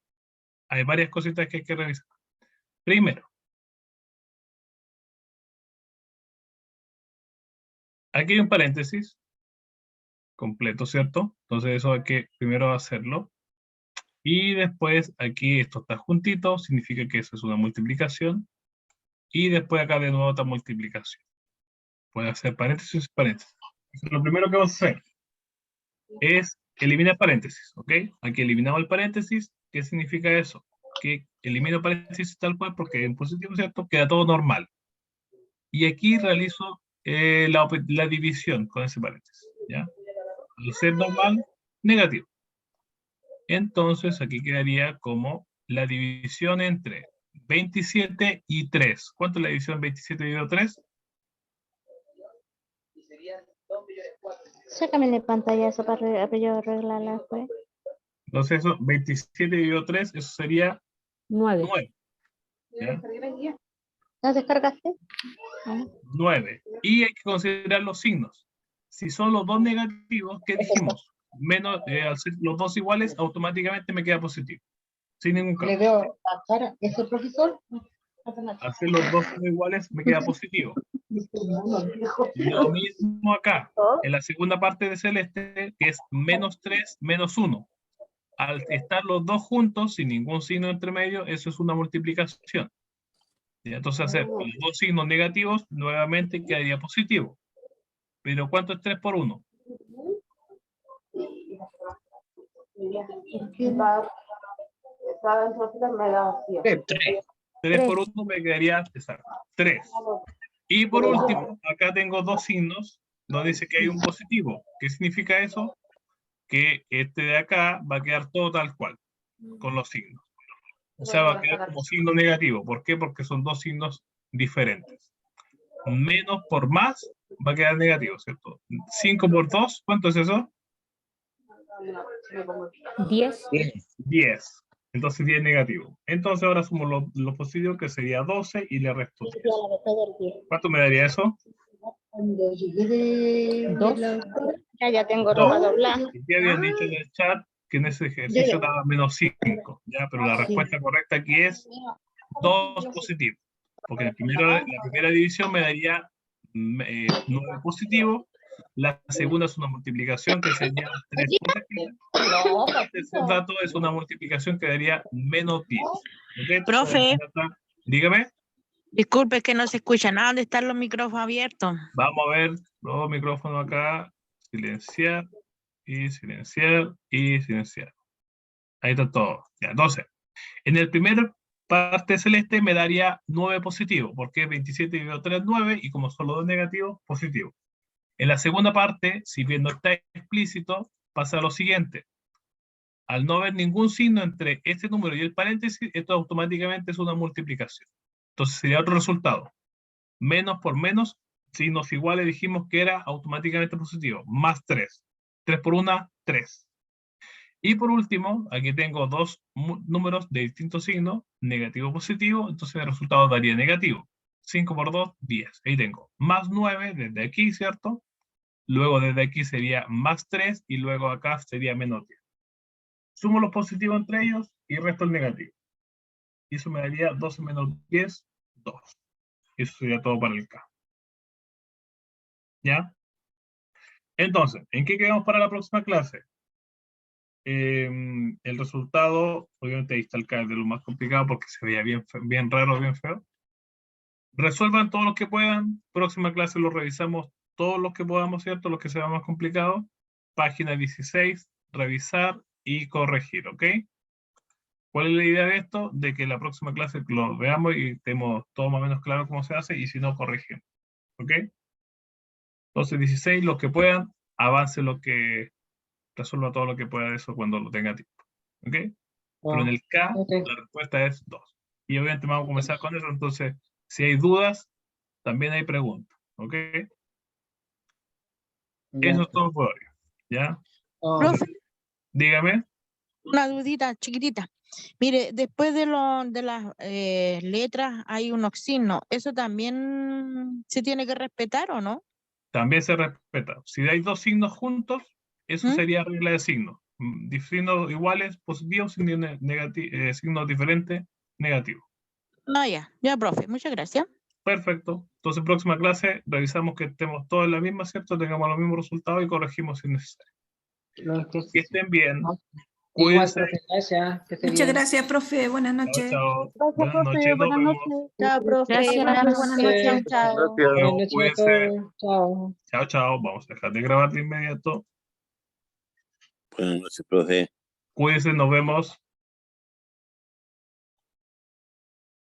Hay varias cositas que hay que revisar. Primero, aquí hay un paréntesis completo, ¿cierto? Entonces eso hay que primero hacerlo. Y después aquí esto está juntito, significa que eso es una multiplicación. Y después acá de nuevo otra multiplicación. Puede hacer paréntesis, paréntesis. Entonces, lo primero que vamos a hacer es eliminar paréntesis, ¿ok? Aquí eliminamos el paréntesis. ¿Qué significa eso? Que elimino paréntesis tal cual porque en positivo, ¿cierto? Queda todo normal. Y aquí realizo la división con ese paréntesis, ¿ya? Al ser normal, negativo. Entonces aquí quedaría como la división entre 27 y 3. ¿Cuánto es la división 27 dividido 3? Sácame de pantalla eso para yo arreglarla después. Entonces eso, 27 dividido 3, eso sería 9. 9. ¿Ya? ¿La descargaste? 9. Y hay que considerar los signos. Si son los dos negativos, ¿qué dijimos? Menos, al ser los dos iguales, automáticamente me queda positivo. Sin ningún Le cambio. veo la cara. ¿Es el profesor? Al ser los dos iguales, me queda positivo. Lo mismo acá. En la segunda parte de celeste, que es menos 3, menos 1. Al estar los dos juntos, sin ningún signo entre medio, eso es una multiplicación. Y entonces hacer los dos signos negativos, nuevamente quedaría positivo. Pero ¿cuánto es 3 por 1? 3 por 1 me quedaría exacto, 3. Y por último, acá tengo dos signos donde dice que hay un positivo. ¿Qué significa eso? Que este de acá va a quedar todo tal cual, con los signos. O sea, va a quedar como signo negativo. ¿Por qué? Porque son dos signos diferentes. Menos por más va a quedar negativo, ¿cierto? 5 por 2, ¿cuánto es eso? 10. 10. Entonces 10 negativo. Entonces ahora sumo lo positivo, que sería 12, y le resto 10. ¿Cuánto me daría eso? Cuando llegué de 2. Ya tengo ropa doblada. Y ya habían dicho en el chat que en ese ejercicio daba menos 5, ¿ya? Pero la respuesta correcta aquí es 2 positivos. Porque la primera división me daría 9 positivos. La segunda es una multiplicación que sería 3 positivo. El tercer dato es una multiplicación que daría menos 10. ¿Ok? Profe. Dígame. Disculpe que no se escucha nada. ¿Dónde están los micrófonos abiertos? Vamos a ver los micrófonos acá. Silenciar y silenciar y silenciar. Ahí está todo. Ya, entonces, en el primer parte celeste me daría 9 positivo, porque 27 dividido 3 es 9, y como son los dos negativos, positivo. En la segunda parte, si bien no está explícito, pasa lo siguiente. Al no haber ningún signo entre este número y el paréntesis, esto automáticamente es una multiplicación. Entonces sería otro resultado. Menos por menos, signos iguales dijimos que era automáticamente positivo. Más 3. 3 por 1, 3. Y por último, aquí tengo dos números de distintos signos, negativo, positivo, entonces el resultado daría negativo. 5 por 2, 10. Ahí tengo más 9 desde aquí, ¿cierto? Luego desde aquí sería más 3 y luego acá sería menos 10. Sumo los positivos entre ellos y resto el negativo. Y eso me daría 12 menos 10, 2. Eso sería todo para el K. ¿Ya? Entonces, ¿en qué quedamos para la próxima clase? El resultado, obviamente ahí está el K de lo más complicado porque se veía bien raro, bien feo. Resuelvan todo lo que puedan. Próxima clase lo revisamos todos los que podamos, ¿cierto? Los que sea más complicado. Página 16, revisar y corregir, ¿ok? ¿Cuál es la idea de esto? De que la próxima clase lo veamos y tenemos todo más o menos claro cómo se hace, y si no, corregimos, ¿ok? Entonces 16, los que puedan, avance lo que, resuelva todo lo que pueda de eso cuando lo tenga tiempo, ¿ok? Pero en el K, la respuesta es 2. Y obviamente vamos a comenzar con eso, entonces, si hay dudas, también hay preguntas, ¿ok? Eso es todo por hoy, ¿ya? Profe, Dígame. una dudita chiquitita. Mire, después de las letras hay unos signos. ¿Eso también se tiene que respetar o no? También se respeta. Si hay dos signos juntos, eso sería regla de signos. Signos iguales, positivos, signos diferentes, negativos. Ah, ya, profe. Muchas gracias. Perfecto. Entonces, próxima clase, revisamos que estemos todos en la misma, ¿cierto? Tengamos los mismos resultados y corregimos si es necesario. Que estén bien. Cuídense. Gracias. Que esté Muchas bien. gracias, profe. Buenas noches. Chao. Gracias, Buenas profe. noches. Nos Buenas vemos. noches. Chao, profe. Gracias. Buenas noches. Chao. Nos Gracias. vemos. Buenas noches a Cuídense. todos. Chao. Chao, chao. Vamos a dejar de grabar de inmediato. Buenas noches, profe. Cuídense. Nos vemos.